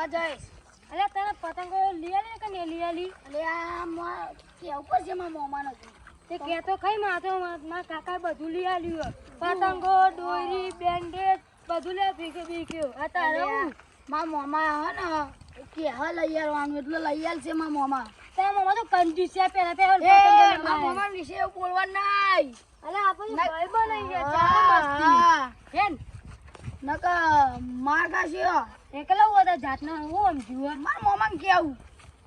જઈશ. અલે તને પતંગો લઈ આલી કે નહીં લઈ આલી? એટલે આ કેવું પડશે મારા મોમાને તે કહેતો ખઈ મારા કાકા બધું લઈ આલ્યું. પતંગો, દોરી, બેન્ડેજ બધું લે ભીખ્યો. આ તારે હું? મારા મોમા હે ને કે હા લઈ આવવાનું એટલે લઈ આવશે મારા મોમા. તારા મોમા તો કંજૂસ છે. પેલા મારા મોમા વિશે એવું બોલવાનું નહીં. અલે આપણે ભાઈ બનાવી ગયા ચાલ નકા માર ખાશે. એકલા હતા જાતના હું સમજ્યું. મારા મોમાને કેવું,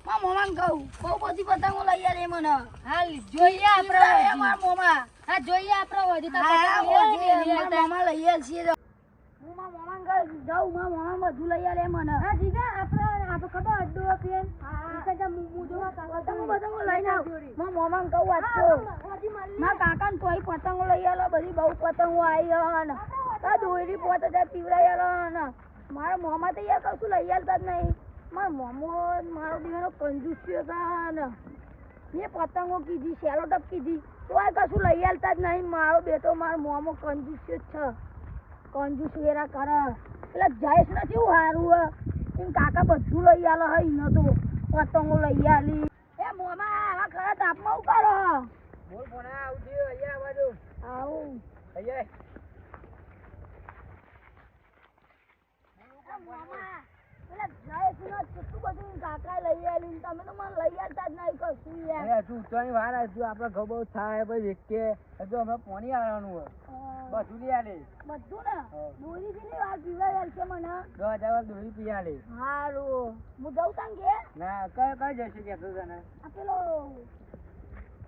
મારા મોમાને કહું બહુ બધી પતંગો લઈ આવે મને. હાલ જોઈએ આપણે મારા મોમા. હા જોઈએ આપણે વધી મારા મોમા લઈ આવશે. હું મારા મોમાને ઘર જાઉં, મારા મોમા બધું લઈ આવે મને. હા જીગા આપણે ખબર અડ્ડો પેન પતંગો લઈને આવ. મારા મોમાને કહું વાત તો મારા કાકાને તોય પતંગો લઈ આલો. બધી બહુ પતંગો આવી ને આ દોરી 5000 પીવડાઈ આલો ને. મારા મોમા તો યાર કશું લઈ આવતા જ નહીં. મારા મોમો મારો દીવાનો કંજૂસ હતા ને મેં પતંગો કીધી, સેલો ટપ કીધી તોય કશું લઈ આવતા જ નહીં. મારો બેટો મારો મોમો કંજૂસ જ છે. કંજૂસ વેરા કરે એટલે જયેશ ને કેવું સારું એમ કાકા બધું લઈ આલો હઈ ન તો પતંગો લઈ આલી. એ મોમા આવા ખરા તાપમાં શું કરો? બોલ કોના આવતી અહીંયા બાજુ આવું અહીંયા મોમા પેલા જયેશ ને કેટલું બધું કાકા લઈ આલી. તમે તો મને લઈ આવતા જ નહીં કશું યાર. અરે તું ઉતવાની વાર હજુ આપણે ઘઉં બહુ થાય ભાઈ વેચકે હજુ હમણાં પાણી આવવાનું હોય બધું લઈ આલે બધું ને દોરી થી વાર પીવડાઈ આલશે મને. 10,000 દોરી પી આલે. હારું હું જઉં તાન કે ના કઈ જશે કેતો તને આ પેલો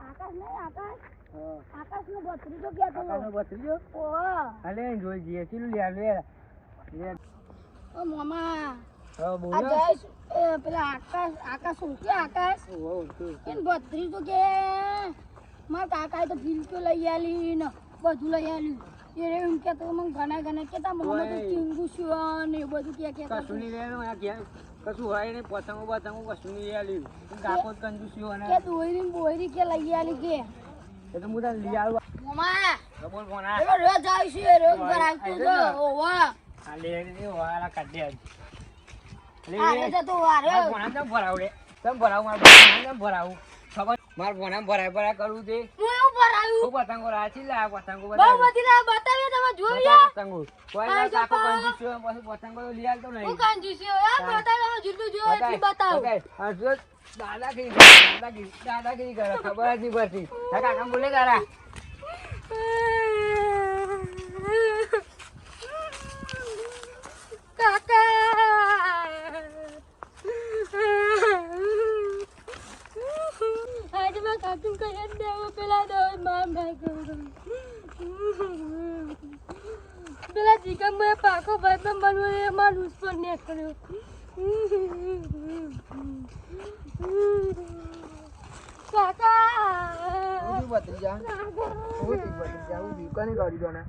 આકાશ નહીં આકાશ નો ભત્રીજો કેતો કાકાનો ભત્રીજો ઓહ અલે જોઈ જઈએ ચીલું લે લે ઓ મામા હા આ બોલો જયેશ પેલા આકાશ શું કે આકાશ ઓ તું એન ભત્રીજો કે મારા કાકાએ તો ફિલકો લઈ આલી ને બધું લઈ આલ્યું. એ એમ કેતો મને ઘણા કેતા મમ્મી તો ચીંગુ છું ને એ બધું કે કશું નહીં લેવાનું આ ઘેર કશું હોય નહીં પતંગો કશું નહીં આલ્યું કાકો જ કંજૂસ્યો અને કે દોરી ને બોરી કે લઈ આલી કે એ તો હું તને લઈ આવું મામા બોલ કોના એવો રોજ જાય છે રોજ ભરાવતું છે. ઓવા આ લે વાળા કાઢે આને જતો વારે ભણામ કેમ ભરાવડે કેમ ભરાવું મારા કેમ ભરાવું ખબર મારા ભણામ ભરાય કરવું તે હું એવું ભરાયું ખૂબ પતંગો રાખી લે પતંગો બહુ બધી ના બતાવ્યો તમે જોયા પતંગો કોઈ ના કાકો કંજૂસ્યો પછી પતંગો લઈ આલતો નહીં હું કંજૂસ્યો યાર બતાવ્યો જેટલું જોયો એટલું બતાવ. આ જો દાદાગીરી કરે ખબર જ નહીં પડતી કાકા બોલે તારા કાકુ કહે દેવો પેલા દો મામ ના કરું પેલા જીગમ મે પાકો ભાઈ પણ બનવો એ મારું ઉપર ને કર્યો. કાકા ઉડી બત્રીજા ઉડી કોને ગાડી દોને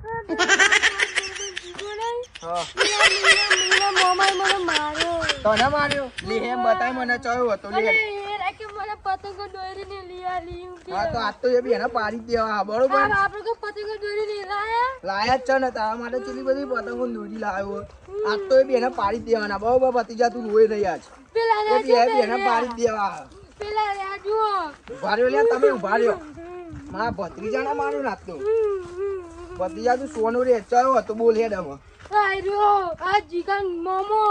હા મોમાઈ મને માર્યો. તને માર્યો લે એમ બતાય મને ચયો હતો લે કે મને પતંગો દોરીને લઈ આલી. હા તો આજ તો એ બી એને પાડી દેવા બરોબર આપણે કો પતંગો દોરીને લાયા જ છે ને તારા માટે ચીલી બધી પતંગો દોરી લાવ્યો આજ તો એ બી એને પાડી દેવાના બરોબર ભતીજા તું રોઈ રહ્યા છે પેલા એ બી એને પાડી દેવા પેલા રાજુ ઉભા રહ્યો લે તમે ઉભા રહ્યો મારા ભત્રીજાને મારું નાખતો ભતીજા તું સોનું રે ચયો હતો બોલ હેડ હવે આયરો આ જીગન મોમો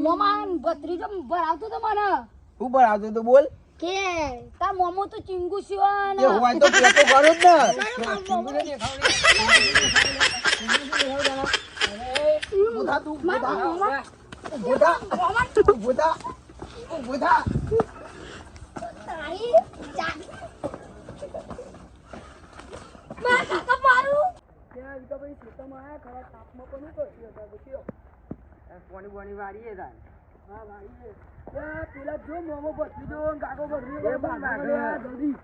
મોમા ભત્રીજો ભરાવતો તો મને હું ભરાવતો તો બોલ કે તા મોમો તો ચીંગુ છે ને એ હોય તો પેલો કરો જ ને બુધા તું બુધા તારી માર કાકા મારું ત્યાં તો ભાઈ ખેતરમાં આયા ખરા તાપમાં પણ ઉતર્યો હતા બચ્યો પાણી વાળીએ થાય હા વાળીએ એ પેલા જો મોમો બચી જો કાકો બચી એ બાગા જલ્દી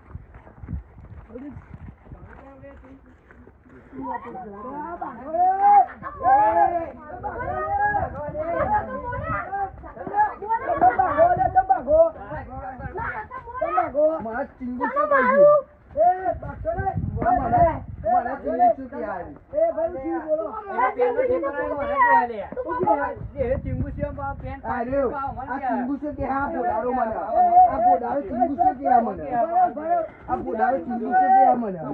ચીંગુસી કે હારી. એ ભાઈ જી બોલો. એના પેનનો ઠેકાણો મને કે હાલે. એ ચીંગુસી માં પેન આર્યો, આ ચીંગુસી કે હા પોડારો મને. આ પોડારો ચીંગુસી કે આ મને. આ પોડારો ચીંગુસી કે આ મને. આ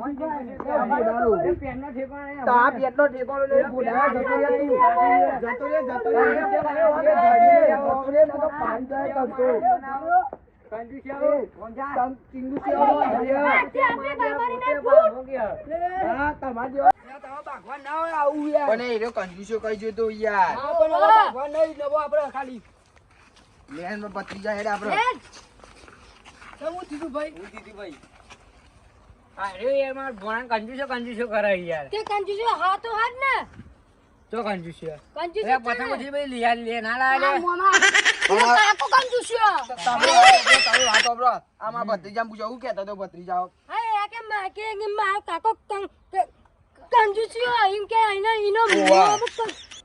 પોડારો. પેનના ઠેકાણે તો આ પેટનો ઠેકાણો નહીં, પોડારો જતો રે તું. જતો રે, જતો રે. જતો રે, ના તો પાણી જાય કરતો. કંજુસી આવો. ચીંગુસી આવો. હા, તમારે જેવા. ભગવાન ના હોય આવું યાર. પણ એ કંજુસ્યો કહી જો તો યાર. હા, પણ હવે ભગવાન નહીં નવો આપણે ખાલી. લેન માં પતરી જાય હેડ આપણે. કેવું થયું ભાઈ? અરે યાર માર ભોણા કંજુસ્યો કરે યાર. તે કંજૂસી હા તો હાથ ને તો કંજુસ્યો. કંજૂસી એ પતંગ પછી ભાઈ લે ના લાવે. એનો કાકો કંજૂસ્યો. તમે વાત સાંભળો. આમાં ભત્રીજાને પૂછો હું કહેતો તો ભત્રીજા. હા કે મારો કાકો કંજૂસ્યો એમ કે એનો ઓવા.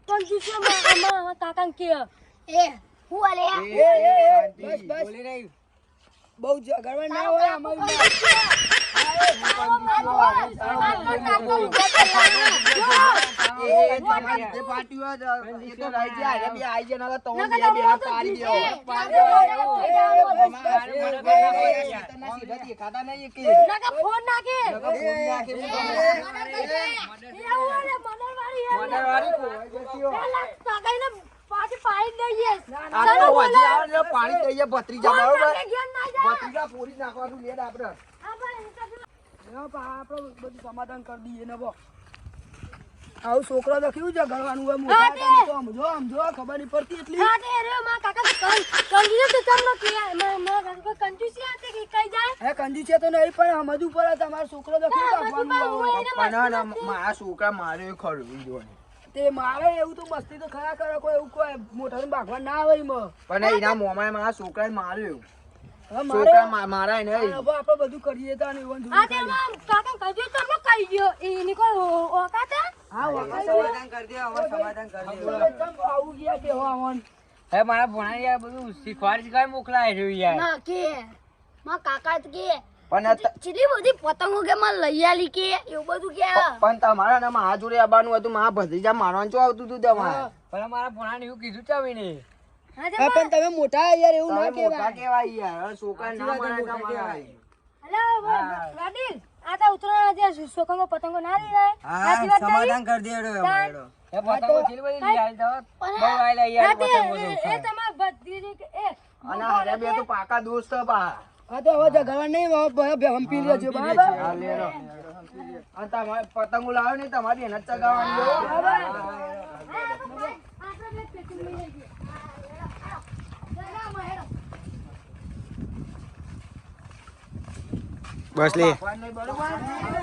કંજૂસ્યો મારા કાકા કે એ હું આલે બસ બસ. બોલી નહીં. બહુ ઝઘડવા ના હોય અમારી. ફોન નાખે પાછી પાડી દઈએ પાણી દઈએ ભત્રીજા બરોબર. ભત્રીજા પૂરી નાખવાનું લેટ આપડે. આપણે બધું સમાધાન કરી દઈએ ને બો. આવું છોકરો તો કેવું છે ગળવાનું હોય મોટા હા, તે. તો સમજો ખબર નહીં પડતી એટલી. હા તે રે માં કાકા કંજૂસી તો તમને કે માં કંજૂસી આતે કે કઈ જાય હે કંજૂસ છે તો નહીં પણ સમજવું પડે તમારો છોકરો તો કેવું રાખવાનું હોય. પણ મારા છોકરા મારે ખરું જોવાનું. તે મારે એવું તો મસ્તી તો ખરા કરે કોઈ એવું કોઈ મોઢાનું ભાગવાન ના આવે એમાં. પણ એના મોમાં મારા છોકરાએ માર્યો. હવે છોકરા મારે મારાય નહીં. હવે આપણે બધું કરીએ તો આને એવું હા તે માં કાકા કંજૂસી તમને કઈ ગયો એની કોઈ ઓકાત હા સમાધાન કરી દે, હવે સમાધાન કરી દે. આવું ગયા કે હો આવન હે મારા ભણા યાર બધું શીખવાડી મોકલાય છે યાર. ના કે માં કાકા જ કે પણ ચીલી બધી પતંગો કે માં લઈ આલી કે એવું બધું કે પણ તમારા ને મારા જોડે આવવાનું હતું. મારા ભત્રીજા મારવાનું શું આવતું હતું તમારે? પણ મારા ભણા એવું કીધું ચાવી ને હા તે હા પણ તમે મોટા યાર એવું ના તમે મોટા કહેવાય. કહેવાય યાર. હવે છોકરા ના મારે તો મારે. હેલો વાડીલ આ તો ઉતરા જે સોકંગો પતંગો ના લઈ જાય સાચી વાત સમાધાન કરી દે એ પતંગો ચીલ બધી લઈ આવી તો બહુ આયલા યાર પતંગો એ તમાર ભત્રીજી કે એ અને હારે બે તો પાકા દોસ્ત બા. હા તો હવે ઝઘડા નહીં હવે હંપી લેજો બરાબર. હા, લેરો. અને તમારે પતંગો લાવો ને તમારી એને જ ચગાવવાની હો. બસ લે. બરોબર